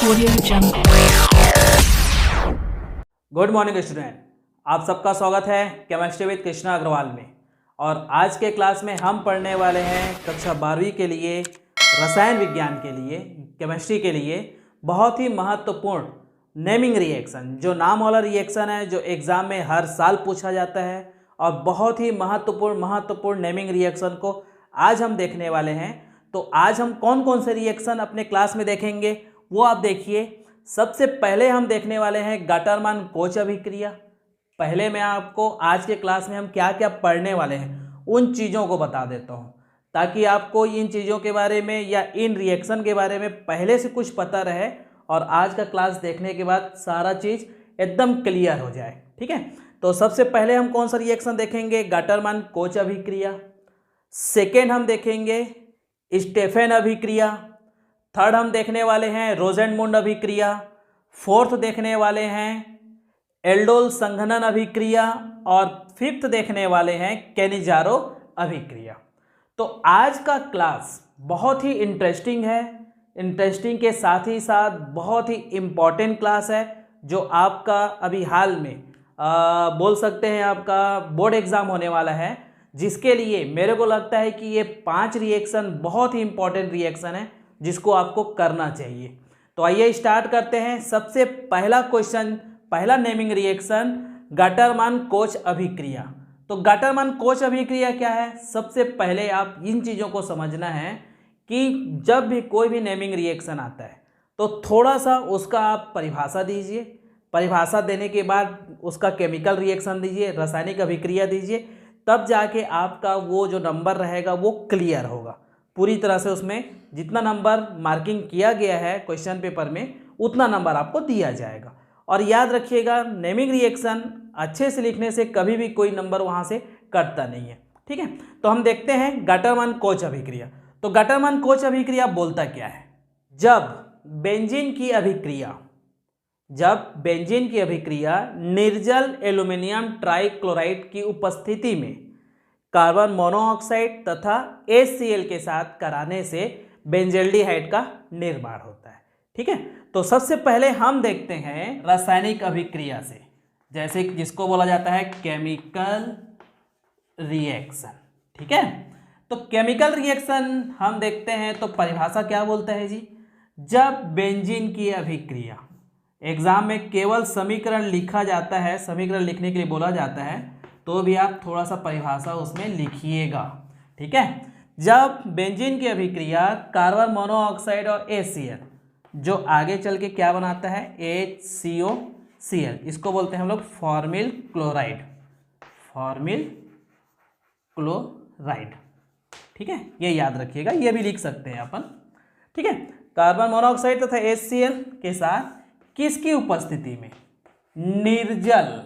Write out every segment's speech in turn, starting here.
Audio Jungle. Good morning student, आप सबका स्वागत है केमिस्ट्री विद कृष्णा अग्रवाल में। और आज के क्लास में हम पढ़ने वाले हैं कक्षा 12वीं के लिए, रसायन विज्ञान के लिए, केमिस्ट्री के लिए बहुत ही महत्वपूर्ण नेमिंग रिएक्शन, जो नाम वाला रिएक्शन है, जो एग्ज़ाम में हर साल पूछा जाता है और बहुत ही महत्वपूर्ण नेमिंग रिएक्शन को आज हम देखने वाले हैं। तो आज हम कौन कौन से रिएक्शन अपने क्लास में देखेंगे वो आप देखिए। सबसे पहले हम देखने वाले हैं गाटरमान कोच अभिक्रिया। पहले मैं आपको आज के क्लास में हम क्या क्या पढ़ने वाले हैं उन चीज़ों को बता देता हूं, ताकि आपको इन चीज़ों के बारे में या इन रिएक्शन के बारे में पहले से कुछ पता रहे और आज का क्लास देखने के बाद सारा चीज़ एकदम क्लियर हो जाए। ठीक है, तो सबसे पहले हम कौन सा रिएक्शन देखेंगे? गाटरमान कोच अभिक्रिया। सेकेंड हम देखेंगे स्टेफेन अभिक्रिया। थर्ड हम देखने वाले हैं रोजेंडमुंड अभिक्रिया। फोर्थ देखने वाले हैं एल्डोल संघनन अभिक्रिया और फिफ्थ देखने वाले हैं कैनिजारो अभिक्रिया। तो आज का क्लास बहुत ही इंटरेस्टिंग है, इंटरेस्टिंग के साथ ही साथ बहुत ही इम्पॉर्टेंट क्लास है, जो आपका अभी हाल में बोल सकते हैं आपका बोर्ड एग्ज़ाम होने वाला है, जिसके लिए मेरे को लगता है कि ये 5 रिएक्शन बहुत ही इंपॉर्टेंट रिएक्शन है जिसको आपको करना चाहिए। तो आइए स्टार्ट करते हैं। सबसे पहला क्वेश्चन, पहला नेमिंग रिएक्शन गाटरमान कोच अभिक्रिया। तो गाटरमान कोच अभिक्रिया क्या है? सबसे पहले आप इन चीज़ों को समझना है कि जब भी कोई भी नेमिंग रिएक्शन आता है तो थोड़ा सा उसका आप परिभाषा दीजिए। परिभाषा देने के बाद उसका केमिकल रिएक्शन दीजिए, रासायनिक अभिक्रिया दीजिए, तब जाके आपका वो जो नंबर रहेगा वो क्लियर होगा पूरी तरह से। उसमें जितना नंबर मार्किंग किया गया है क्वेश्चन पेपर में उतना नंबर आपको दिया जाएगा। और याद रखिएगा, नेमिंग रिएक्शन अच्छे से लिखने से कभी भी कोई नंबर वहाँ से कटता नहीं है। ठीक है, तो हम देखते हैं गाटरमान कोच अभिक्रिया। तो गाटरमान कोच अभिक्रिया बोलता क्या है? जब बेंजीन की अभिक्रिया निर्जल एल्यूमिनियम ट्राइक्लोराइड की उपस्थिति में कार्बन मोनोऑक्साइड तथा HCl के साथ कराने से बेंजल्डिहाइड का निर्माण होता है। ठीक है, तो सबसे पहले हम देखते हैं रासायनिक अभिक्रिया से, जैसे जिसको बोला जाता है केमिकल रिएक्शन। ठीक है, तो केमिकल रिएक्शन हम देखते हैं तो परिभाषा क्या बोलता है जी? जब बेंजीन की अभिक्रिया, एग्जाम में केवल समीकरण लिखा जाता है, समीकरण लिखने के लिए बोला जाता है, तो भी आप थोड़ा सा परिभाषा उसमें लिखिएगा। ठीक है, जब बेंजीन की अभिक्रिया कार्बन मोनोऑक्साइड और HCl जो आगे चल के क्या बनाता है? HCOCl, इसको बोलते हैं हम लोग फॉर्मिल क्लोराइड। ठीक है, ये याद रखिएगा, ये भी लिख सकते हैं अपन। ठीक है, कार्बन मोनोऑक्साइड तथा HCl के साथ किसकी उपस्थिति में? निर्जल,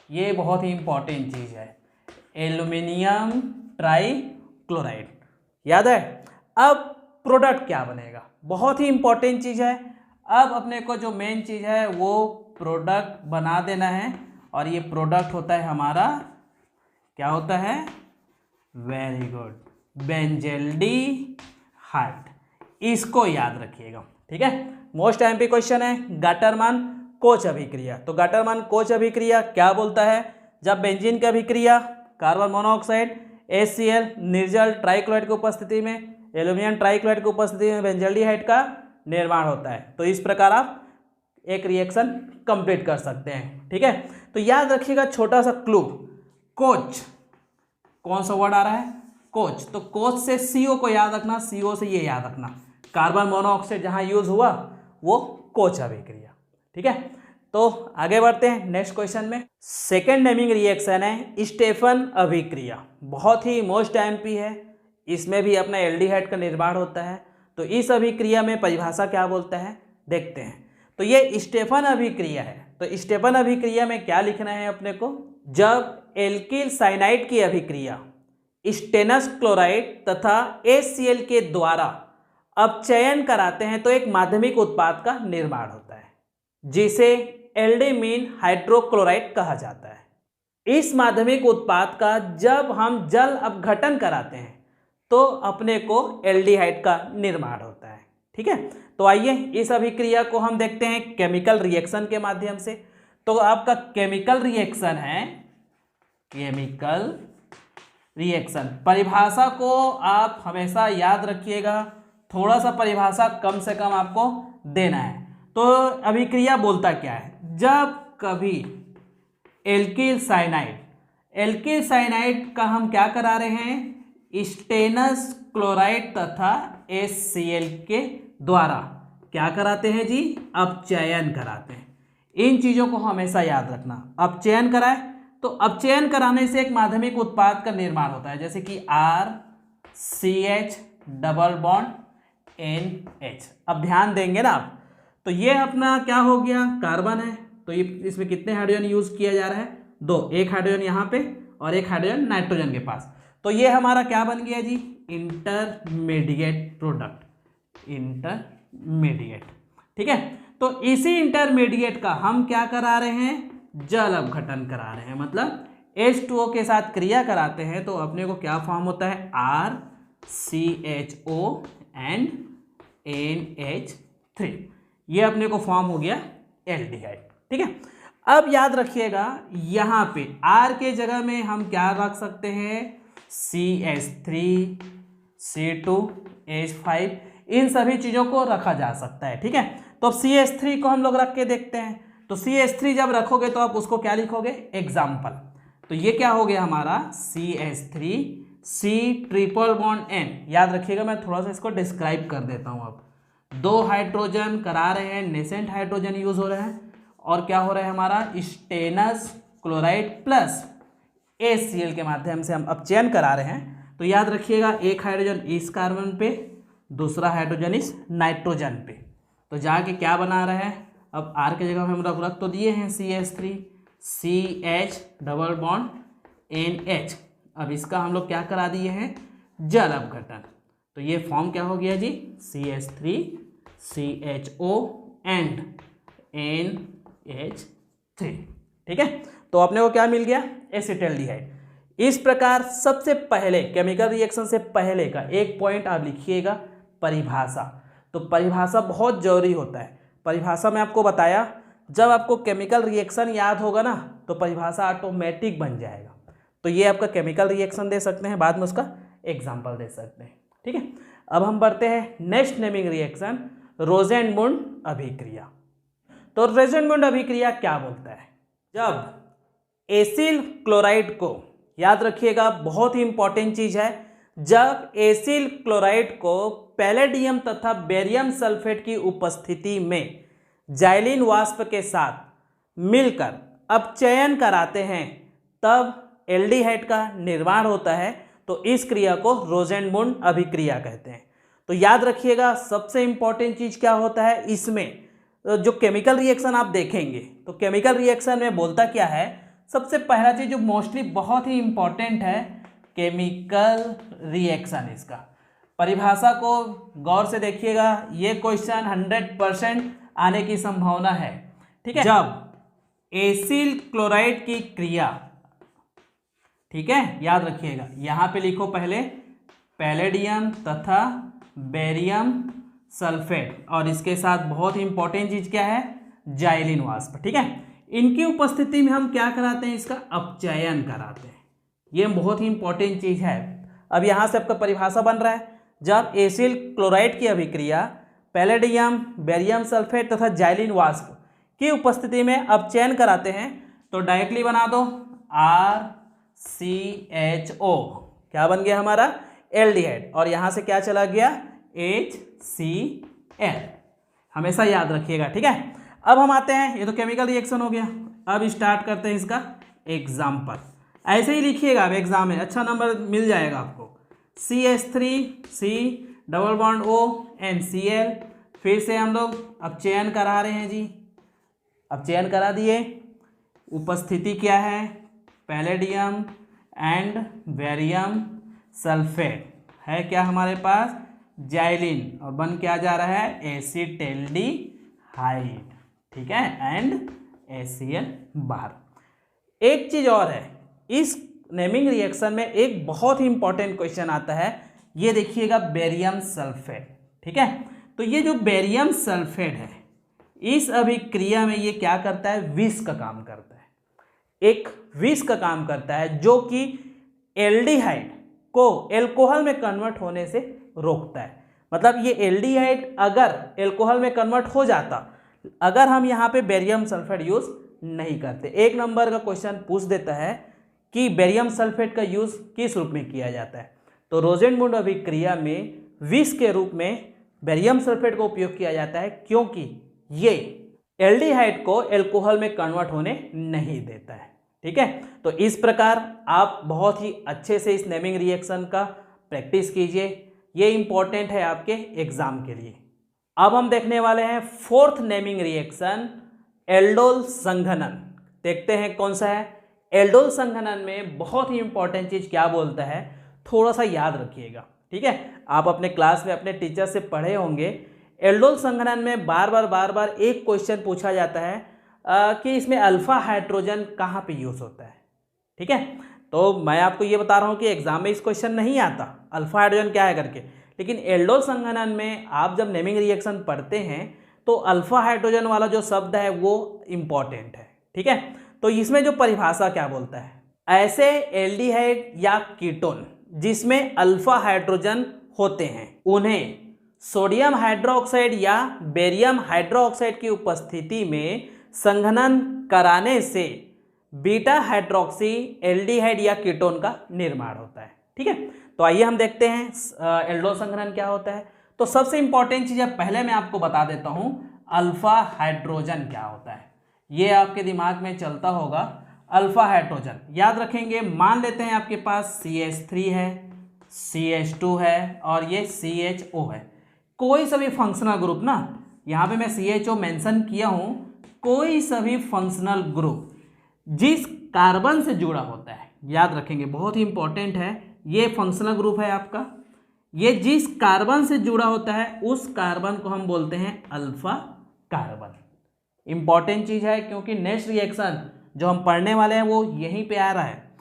ये बहुत ही इंपॉर्टेंट चीज़ है, एल्यूमिनियम ट्राइक्लोराइड। याद है? अब प्रोडक्ट क्या बनेगा? बहुत ही इंपॉर्टेंट चीज़ है। अब अपने को जो मेन चीज़ है वो प्रोडक्ट बना देना है, और ये प्रोडक्ट होता है हमारा, क्या होता है? Very good, benzaldehyde. इसको याद रखिएगा। ठीक है, मोस्ट एमपी क्वेश्चन है गाटरमान कोच अभिक्रिया। तो गाटरमान कोच अभिक्रिया क्या बोलता है? जब बेंजीन की अभिक्रिया कार्बन मोनोऑक्साइड HCl निर्जल ट्राइक्लोराइड की उपस्थिति में एल्यूमिनियम ट्राइक्लोराइड की उपस्थिति में बेंजल्डिहाइड का निर्माण होता है। तो इस प्रकार आप एक रिएक्शन कंप्लीट कर सकते हैं। ठीक है, तो याद रखिएगा छोटा सा क्लू, कोच, कौन सा वर्ड आ रहा है? कोच। तो कोच से CO को याद रखना, CO से ये याद रखना, कार्बन मोनोऑक्साइड जहाँ यूज हुआ वो कोच अभिक्रिया। ठीक है, तो आगे बढ़ते हैं नेक्स्ट क्वेश्चन में। सेकेंड नेमिंग रिएक्शन है स्टेफन अभिक्रिया। बहुत ही मोस्ट एमपी है, इसमें भी अपना एल्डिहाइड का निर्माण होता है। तो इस अभिक्रिया में परिभाषा क्या बोलता है देखते हैं। तो ये स्टेफन अभिक्रिया है। तो स्टेफन अभिक्रिया में क्या लिखना है अपने को? जब एल्किल साइनाइड की अभिक्रिया स्टेनस क्लोराइड तथा HCl के द्वारा अपचयन कराते हैं तो एक माध्यमिक उत्पाद का निर्माण होता है, जिसे एल्डेमीन हाइड्रोक्लोराइड कहा जाता है। इस माध्यमिक उत्पाद का जब हम जल अपघटन कराते हैं तो अपने को एल्डिहाइड का निर्माण होता है। ठीक है। तो आइए इस अभिक्रिया को हम देखते हैं केमिकल रिएक्शन के माध्यम से। तो आपका केमिकल रिएक्शन है, केमिकल रिएक्शन, परिभाषा को आप हमेशा याद रखिएगा, थोड़ा सा परिभाषा कम से कम आपको देना है। तो अभिक्रिया बोलता क्या है, जब कभी एल्किल साइनाइड का हम क्या करा रहे हैं, स्टेनस क्लोराइड तथा HCl के द्वारा क्या कराते हैं जी, अपचयन कराते हैं। इन चीजों को हमेशा याद रखना। अपचयन कराए तो अपचयन कराने से एक माध्यमिक उत्पाद का निर्माण होता है, जैसे कि RCH डबल बॉन्ड NH। अब ध्यान देंगे ना आप, तो ये अपना क्या हो गया, कार्बन है, तो ये इसमें कितने हाइड्रोजन यूज किया जा रहा है, 2, एक हाइड्रोजन यहाँ पे और एक हाइड्रोजन नाइट्रोजन के पास। तो ये हमारा क्या बन गया जी, इंटरमीडिएट प्रोडक्ट, इंटरमीडिएट, ठीक है। तो इसी इंटरमीडिएट का हम क्या करा रहे हैं, जल अपघटन करा रहे हैं, मतलब H2O के साथ क्रिया कराते हैं तो अपने को क्या फॉर्म होता है, RCHO एंड NH3, ये अपने को फॉर्म हो गया एल्डिहाइड, ठीक है। अब याद रखिएगा यहाँ पे R के जगह में हम क्या रख सकते हैं, CH3, C2H5, इन सभी चीज़ों को रखा जा सकता है, ठीक है। तो अब CH3 को हम लोग रख के देखते हैं। तो CH3 जब रखोगे तो आप उसको क्या लिखोगे, एग्जाम्पल। तो ये क्या हो गया हमारा CH3, C triple bond N। याद रखिएगा, मैं थोड़ा सा इसको डिस्क्राइब कर देता हूँ। अब 2 हाइड्रोजन करा रहे हैं, नेसेंट हाइड्रोजन यूज हो रहे हैं, और क्या हो रहा है हमारा, स्टेनस क्लोराइड प्लस HCl के माध्यम से हम अपचयन करा रहे हैं। तो याद रखिएगा, एक हाइड्रोजन इस कार्बन पे, दूसरा हाइड्रोजन इस नाइट्रोजन पे, तो जाके क्या बना रहा है, अब R के जगह हम रख तो दिए हैं CH3, CH double bond NH। अब इसका हम लोग क्या करा दिए हैं, जल अपघटन। तो ये फॉर्म क्या हो गया जी, CH3, CHO एंड NH3, ठीक है। तो अपने को क्या मिल गया, एसिटाल्डिहाइड। इस प्रकार सबसे पहले केमिकल रिएक्शन से पहले का एक पॉइंट आप लिखिएगा, परिभाषा। तो परिभाषा बहुत जरूरी होता है। परिभाषा में आपको बताया, जब आपको केमिकल रिएक्शन याद होगा ना तो परिभाषा ऑटोमेटिक बन जाएगा। तो ये आपका केमिकल रिएक्शन दे सकते हैं, बाद में उसका एग्जाम्पल दे सकते हैं, ठीक है। अब हम बढ़ते हैं नेक्स्ट नेमिंग रिएक्शन, रोजेनमुंड अभिक्रिया। तो रोजेनमुंड अभिक्रिया क्या बोलता है, जब एसिल क्लोराइड को, याद रखिएगा बहुत ही इंपॉर्टेंट चीज है, जब एसिल क्लोराइड को पैलेडियम तथा बेरियम सल्फेट की उपस्थिति में जाइलिन वाष्प के साथ मिलकर अपचयन कराते हैं, तब एल्डिहाइड का निर्माण होता है। तो इस क्रिया को रोजेनमुंड अभिक्रिया कहते हैं। तो याद रखिएगा, सबसे इंपॉर्टेंट चीज क्या होता है, इसमें जो केमिकल रिएक्शन आप देखेंगे तो केमिकल रिएक्शन में बोलता क्या है, सबसे पहला चीज जो मोस्टली बहुत ही इंपॉर्टेंट है, केमिकल रिएक्शन। इसका परिभाषा को गौर से देखिएगा, ये क्वेश्चन 100% आने की संभावना है, ठीक है। जब एसिल क्लोराइड की क्रिया, ठीक है, याद रखिएगा, यहां पे लिखो पहले पैलेडियम तथा बेरियम सल्फेट, और इसके साथ बहुत ही इंपॉर्टेंट चीज क्या है, जाइलिन वाष्प, ठीक है। इनकी उपस्थिति में हम क्या कराते हैं, इसका अपचयन कराते हैं। ये बहुत ही इंपॉर्टेंट चीज है। अब यहां से आपका परिभाषा बन रहा है, जब एसिल क्लोराइड की अभिक्रिया पैलेडियम, बेरियम सल्फेट तथा जाइलिन वाष्प की उपस्थिति में अपचयन कराते हैं, तो डायरेक्टली बना दो RCHO, क्या बन गया हमारा, एल्डिहाइड, और यहां से क्या चला गया, HCl। हमेशा याद रखिएगा, ठीक है। अब हम आते हैं, ये तो केमिकल रिएक्शन हो गया। अब स्टार्ट करते हैं इसका एग्जाम्पल। ऐसे ही लिखिएगा, अब एग्जाम में अच्छा नंबर मिल जाएगा आपको। CH3, C double bond O NCl, फिर से हम लोग अपचयन करा रहे हैं जी, अपचयन करा दिए। उपस्थिति क्या है, पैलेडियम एंड बेरियम सल्फेट है, क्या हमारे पास, जाइलिन, और बन क्या जा रहा है, एसिटाल्डिहाइड, ठीक है, एंड HCl बाहर। एक चीज और है, इस नेमिंग रिएक्शन में एक बहुत ही इंपॉर्टेंट क्वेश्चन आता है, ये देखिएगा बेरियम सल्फेट, ठीक है। तो ये जो बेरियम सल्फेट है, इस अभिक्रिया में ये क्या करता है, विष का काम करता है, एक विष का काम करता है जो कि एल्डिहाइड को एल्कोहल में कन्वर्ट होने से रोकता है। मतलब ये एल्डिहाइड अगर एल्कोहल में कन्वर्ट हो जाता अगर हम यहाँ पे बेरियम सल्फेट यूज नहीं करते। एक नंबर का क्वेश्चन पूछ देता है कि बेरियम सल्फेट का यूज किस रूप में किया जाता है, तो रोजेनमुंड अभिक्रिया में विष के रूप में बेरियम सल्फेट का उपयोग किया जाता है, क्योंकि ये एल्डिहाइड को एल्कोहल में कन्वर्ट होने नहीं देता है। ठीक है, तो इस प्रकार आप बहुत ही अच्छे से इस नेमिंग रिएक्शन का प्रैक्टिस कीजिए, ये इंपॉर्टेंट है आपके एग्जाम के लिए। अब हम देखने वाले हैं फोर्थ नेमिंग रिएक्शन, एल्डोल संघनन। देखते हैं कौन सा है। एल्डोल संघनन में बहुत ही इंपॉर्टेंट चीज क्या बोलता है, थोड़ा सा याद रखिएगा। ठीक है, आप अपने क्लास में अपने टीचर से पढ़े होंगे। एल्डोल संघनन में बार बार एक क्वेश्चन पूछा जाता है कि इसमें अल्फा हाइड्रोजन कहाँ पे यूज होता है। ठीक है, तो मैं आपको ये बता रहा हूँ कि एग्जाम में इस क्वेश्चन नहीं आता अल्फा हाइड्रोजन क्या है करके, लेकिन एल्डोल संघनन में आप जब नेमिंग रिएक्शन पढ़ते हैं तो अल्फा हाइड्रोजन वाला जो शब्द है वो इम्पॉर्टेंट है। ठीक है, तो इसमें जो परिभाषा क्या बोलता है, ऐसे एल्डिहाइड या कीटोन जिसमें अल्फा हाइड्रोजन होते हैं उन्हें सोडियम हाइड्रोक्साइड या बेरियम हाइड्रोक्साइड की उपस्थिति में संघनन कराने से बीटा हाइड्रोक्सी एल्डिहाइड या कीटोन का निर्माण होता है। ठीक है, तो आइए हम देखते हैं एल्डोल संघनन क्या होता है। तो सबसे इंपॉर्टेंट चीज है, पहले मैं आपको बता देता हूं अल्फा हाइड्रोजन क्या होता है, ये आपके दिमाग में चलता होगा। अल्फा हाइड्रोजन याद रखेंगे, मान लेते हैं आपके पास CH3 है, CH2 है और ये CHO है। कोई सभी फंक्शनल ग्रुप ना, यहाँ पे मैं CHO मेंशन किया हूँ, कोई सभी फंक्शनल ग्रुप जिस कार्बन से जुड़ा होता है, याद रखेंगे बहुत ही इंपॉर्टेंट है, ये फंक्शनल ग्रुप है आपका, ये जिस कार्बन से जुड़ा होता है उस कार्बन को हम बोलते हैं अल्फा कार्बन। इंपॉर्टेंट चीज है क्योंकि नेक्स्ट रिएक्शन जो हम पढ़ने वाले हैं वो यहीं पे आ रहा है,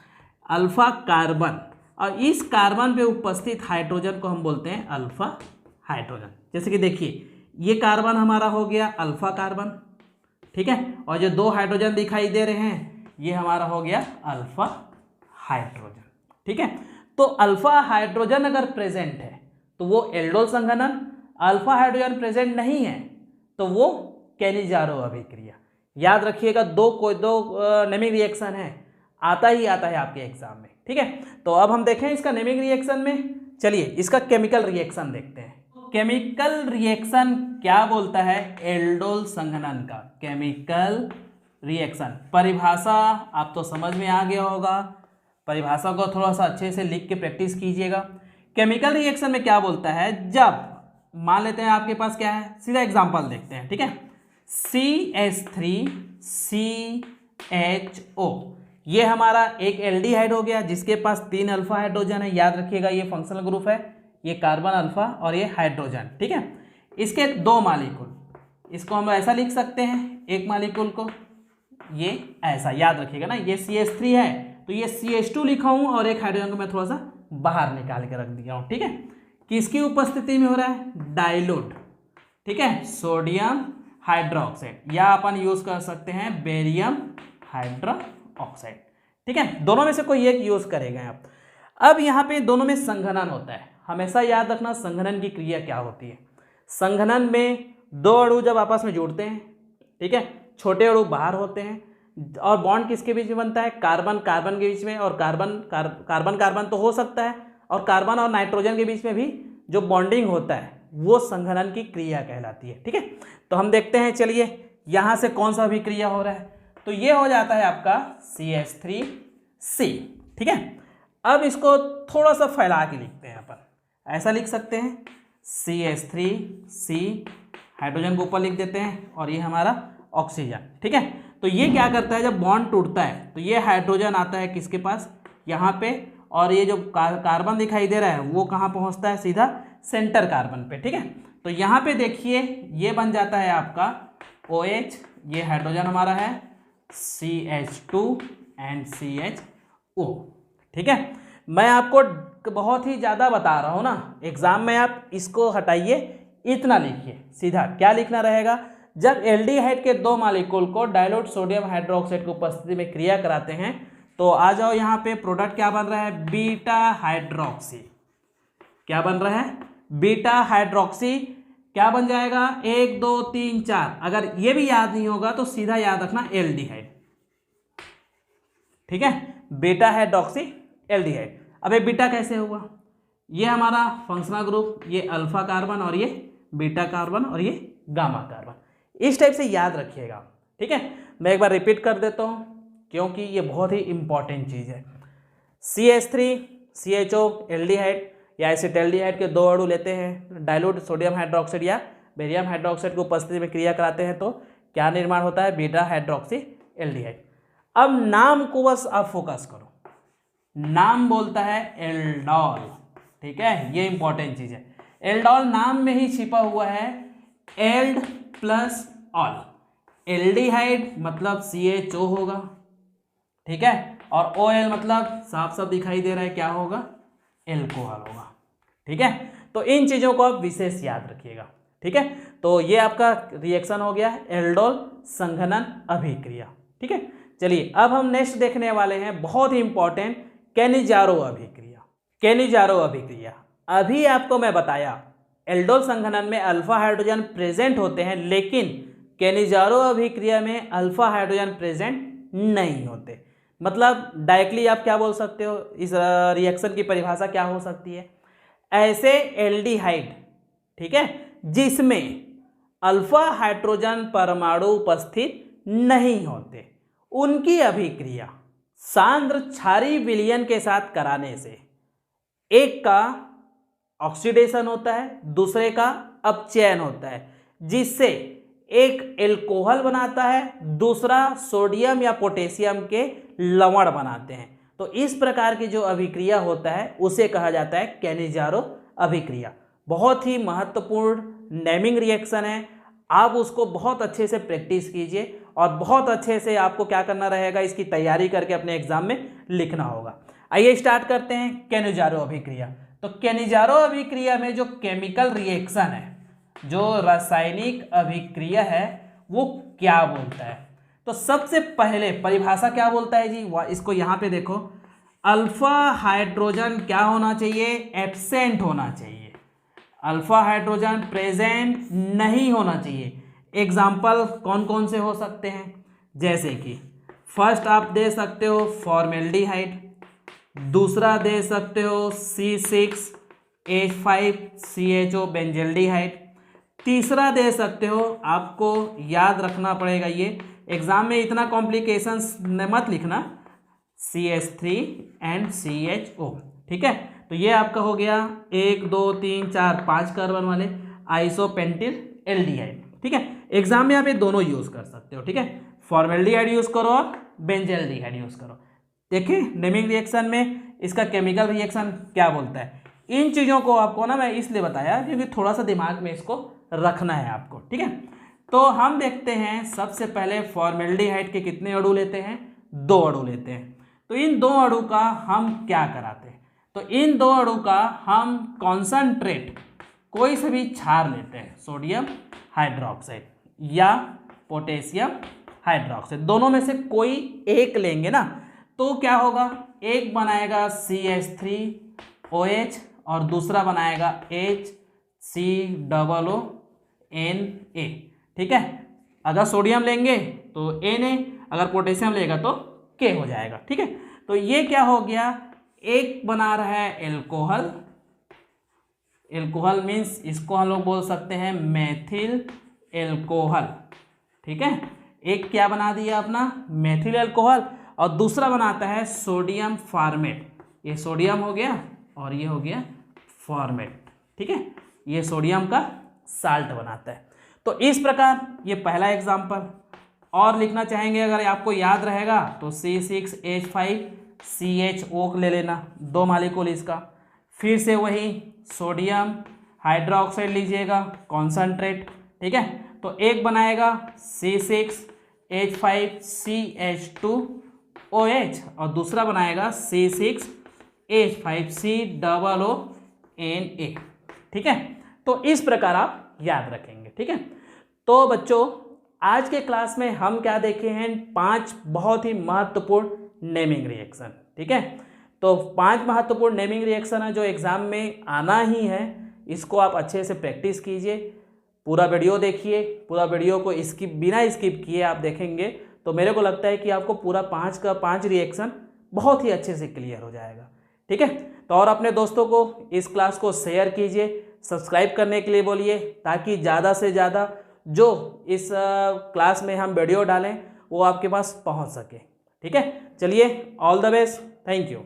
अल्फा कार्बन, और इस कार्बन पे उपस्थित हाइड्रोजन को हम बोलते हैं अल्फा हाइड्रोजन। जैसे कि देखिए ये कार्बन हमारा हो गया अल्फा कार्बन, ठीक है, और जो दो हाइड्रोजन दिखाई दे रहे हैं ये हमारा हो गया अल्फा हाइड्रोजन। ठीक है, तो अल्फा हाइड्रोजन अगर प्रेजेंट है तो वो एल्डोल संघनन, अल्फा हाइड्रोजन प्रेजेंट नहीं है तो वो कैलिजारो अभिक्रिया। याद रखिएगा, दो नेमिंग रिएक्शन है, आता ही आता है आपके एग्जाम में। ठीक है, तो अब हम देखें इसका नेमिंग रिएक्शन में, चलिए इसका केमिकल रिएक्शन देखते हैं। केमिकल रिएक्शन क्या बोलता है एल्डोल संघनन का, केमिकल रिएक्शन परिभाषा आप तो समझ में आ गया होगा, परिभाषा को थोड़ा सा अच्छे से लिख के प्रैक्टिस कीजिएगा। केमिकल रिएक्शन में क्या बोलता है, जब मान लेते हैं आपके पास क्या है, सीधा एग्जांपल देखते हैं। ठीक है, CH3CHO ये हमारा एक एल्डिहाइड हो गया जिसके पास 3 अल्फा हाइड्रोजन है। याद रखिएगा ये फंक्शनल ग्रुप है, ये कार्बन अल्फा और ये हाइड्रोजन। ठीक है, इसके 2 मालिक्यूल, इसको हम ऐसा लिख सकते हैं, एक मालिक्यूल को ये ऐसा, याद रखिएगा ना, ये CH3 है तो ये CH2 लिखा हूं और एक हाइड्रोजन को मैं थोड़ा सा बाहर निकाल के रख दिया हूं। ठीक है, किसकी उपस्थिति में हो रहा है, डाइल्यूट। ठीक है, सोडियम हाइड्रोक्साइड या अपन यूज कर सकते हैं बेरियम हाइड्रोक्साइड। ठीक है, दोनों में से कोई एक यूज करेंगे आप। अब यहाँ पे दोनों में संघनन होता है, हमेशा याद रखना संघनन की क्रिया क्या होती है। संघनन में 2 अणु जब आपस में जुड़ते हैं, ठीक है, छोटे अणु बाहर होते हैं और बॉन्ड किसके बीच में बनता है, कार्बन कार्बन के बीच में, और कार्बन कार्बन तो हो सकता है, और कार्बन और नाइट्रोजन के बीच में भी जो बॉन्डिंग होता है वो संघनन की क्रिया कहलाती है। ठीक है, तो हम देखते हैं, चलिए यहाँ से कौन सा भी क्रिया हो रहा है, तो ये हो जाता है आपका CH3C। ठीक है, अब इसको थोड़ा सा फैला के लिखते हैं अपन, ऐसा लिख सकते हैं CH3C, हाइड्रोजन को ऊपर लिख देते हैं और ये हमारा ऑक्सीजन। ठीक है, तो ये क्या करता है, जब बॉन्ड टूटता है तो ये हाइड्रोजन आता है किसके पास, यहाँ पे, और ये जो कार्बन दिखाई दे रहा है वो कहाँ पहुँचता है, सीधा सेंटर कार्बन पे। ठीक है, तो यहाँ पे देखिए ये बन जाता है आपका OH, ये हाइड्रोजन हमारा है CH2 एंड CHO। ठीक है, मैं आपको बहुत ही ज़्यादा बता रहा हूँ ना, एग्जाम में आप इसको हटाइए, इतना लिखिए सीधा। क्या लिखना रहेगा, जब एल्डिहाइड के 2 मॉलिक्यूल को डाइल्यूट सोडियम हाइड्रोक्साइड की उपस्थिति में क्रिया कराते हैं तो आ जाओ यहाँ पे प्रोडक्ट क्या बन रहा है, बीटा हाइड्रोक्सी। क्या बन रहा है, बीटा हाइड्रोक्सी। क्या बन जाएगा, 1 2 3 4। अगर ये भी याद नहीं होगा तो सीधा याद रखना एल्डिहाइड, ठीक है, बीटा हाइड्रोक्सी एल्डिहाइड। अब ये बीटा कैसे हुआ, ये हमारा फंक्शनल ग्रुप, ये अल्फा कार्बन और ये बीटा कार्बन और ये गामा कार्बन, इस टाइप से याद रखिएगा, ठीक है। मैं एक बार रिपीट कर देता हूँ क्योंकि ये बहुत ही इंपॉर्टेंट चीज़ है। CH3 CHO एल्डिहाइड या एसिटाल्डिहाइड के 2 अणु लेते हैं, डाइल्यूट सोडियम हाइड्रोक्साइड या बेरियम हाइड्रोक्साइड की उपस्थिति में क्रिया कराते हैं तो क्या निर्माण होता है, बीटा हाइड्रोक्सी एल्डिहाइड। अब नाम को बस आप फोकस करो, नाम बोलता है एल्डोल, ठीक है, ये इंपॉर्टेंट चीज है। एल्डोल नाम में ही छिपा हुआ है एल्ड प्लस ऑल। एल्डिहाइड मतलब CHO होगा, ठीक है, और OL मतलब साफ साफ दिखाई दे रहा है क्या होगा, एल्कोहल होगा, ठीक है। तो इन चीजों को आप विशेष याद रखिएगा, ठीक है। तो ये आपका रिएक्शन हो गया एल्डोल संघनन अभिक्रिया, ठीक है। चलिए अब हम नेक्स्ट देखने वाले हैं बहुत ही इंपॉर्टेंट, कैनिजारो अभिक्रिया। कैनिजारो अभिक्रिया, अभी आपको मैं बताया एल्डोल संघनन में अल्फा हाइड्रोजन प्रेजेंट होते हैं, लेकिन कैनिजारो अभिक्रिया में अल्फा हाइड्रोजन प्रेजेंट नहीं होते। मतलब डायरेक्टली आप क्या बोल सकते हो, इस रिएक्शन की परिभाषा क्या हो सकती है, ऐसे एल्डिहाइड, ठीक है, जिसमें अल्फा हाइड्रोजन परमाणु उपस्थित नहीं होते, उनकी अभिक्रिया सांद्र क्षारीय विलयन के साथ कराने से एक का ऑक्सीडेशन होता है, दूसरे का अपचयन होता है, जिससे एक एल्कोहल बनाता है, दूसरा सोडियम या पोटेशियम के लवण बनाते हैं। तो इस प्रकार की जो अभिक्रिया होता है उसे कहा जाता है कैनिजारो अभिक्रिया। बहुत ही महत्वपूर्ण नेमिंग रिएक्शन है, आप उसको बहुत अच्छे से प्रैक्टिस कीजिए और बहुत अच्छे से आपको क्या करना रहेगा, इसकी तैयारी करके अपने एग्जाम में लिखना होगा। आइए स्टार्ट करते हैं कैनिजारो अभिक्रिया। तो कैनिजारो अभिक्रिया में जो केमिकल रिएक्शन है, जो रासायनिक अभिक्रिया है, वो क्या बोलता है, तो सबसे पहले परिभाषा क्या बोलता है जी, इसको यहाँ पे देखो, अल्फा हाइड्रोजन क्या होना चाहिए, एब्सेंट होना चाहिए, अल्फा हाइड्रोजन प्रेजेंट नहीं होना चाहिए। एग्जाम्पल कौन कौन से हो सकते हैं, जैसे कि फर्स्ट आप दे सकते हो फॉर्मेल्डिहाइड, दूसरा दे सकते हो C6H5CHO बेंजल्डिहाइड, तीसरा दे सकते हो, आपको याद रखना पड़ेगा, ये एग्जाम में इतना कॉम्प्लिकेशंस मत लिखना, CH3 एंड CHO, ठीक है। तो ये आपका हो गया 1 2 3 4 5 कार्बन वाले आइसोपेंटिल एल्डिहाइड, ठीक है। एग्जाम में आप ये दोनों यूज कर सकते हो, ठीक है, फॉर्मेल्डिहाइड यूज करो और बेंजल्डिहाइड यूज करो। देखिए नेमिंग रिएक्शन में इसका केमिकल रिएक्शन क्या बोलता है, इन चीज़ों को आपको ना मैं इसलिए बताया क्योंकि थोड़ा सा दिमाग में इसको रखना है आपको, ठीक है। तो हम देखते हैं सबसे पहले फॉर्मेल्डिहाइड के कितने अणु लेते हैं, 2 अणु लेते हैं। तो इन 2 अणु का हम क्या कराते हैं, तो इन 2 अणु का हम कॉन्सनट्रेट कोई से भी क्षार लेते हैं, सोडियम हाइड्रोक्साइड या पोटेशियम हाइड्रोक्साइड, दोनों में से कोई एक लेंगे ना, तो क्या होगा, एक बनाएगा CH3OH और दूसरा बनाएगा HCOONA, ठीक है। अगर सोडियम लेंगे तो Na, अगर पोटेशियम लेगा तो K हो जाएगा, ठीक है। तो ये क्या हो गया, एक बना रहा है एल्कोहल, एल्कोहल मीन्स इसको हम लोग बोल सकते हैं मेथिल एल्कोहल, ठीक है। एक क्या बना दिया अपना मेथिल एल्कोहल और दूसरा बनाता है सोडियम फॉर्मेट, ये सोडियम हो गया और ये हो गया फॉर्मेट, ठीक है, ये सोडियम का साल्ट बनाता है। तो इस प्रकार ये पहला एग्जाम्पल। और लिखना चाहेंगे अगर आपको याद रहेगा तो C6H5CHO ले लेना, 2 मॉलिक्यूल इसका, फिर से वही सोडियम हाइड्रोक्साइड लीजिएगा कॉन्सनट्रेट, ठीक है। तो एक बनाएगा C6H5CH2OH और दूसरा बनाएगा C6H5COONA, ठीक है। तो इस प्रकार आप याद रखेंगे। ठीक है, तो बच्चों आज के क्लास में हम क्या देखे हैं, 5 बहुत ही महत्वपूर्ण नेमिंग रिएक्शन। ठीक है, तो 5 महत्वपूर्ण नेमिंग रिएक्शन है जो एग्जाम में आना ही है। इसको आप अच्छे से प्रैक्टिस कीजिए, पूरा वीडियो देखिए, पूरा वीडियो को बिना स्किप किए आप देखेंगे तो मेरे को लगता है कि आपको पूरा 5 का 5 रिएक्शन बहुत ही अच्छे से क्लियर हो जाएगा। ठीक है, तो और अपने दोस्तों को इस क्लास को शेयर कीजिए, सब्सक्राइब करने के लिए बोलिए, ताकि ज़्यादा से ज़्यादा जो इस क्लास में हम वीडियो डालें वो आपके पास पहुंच सके। ठीक है, चलिए, all the best, thank you.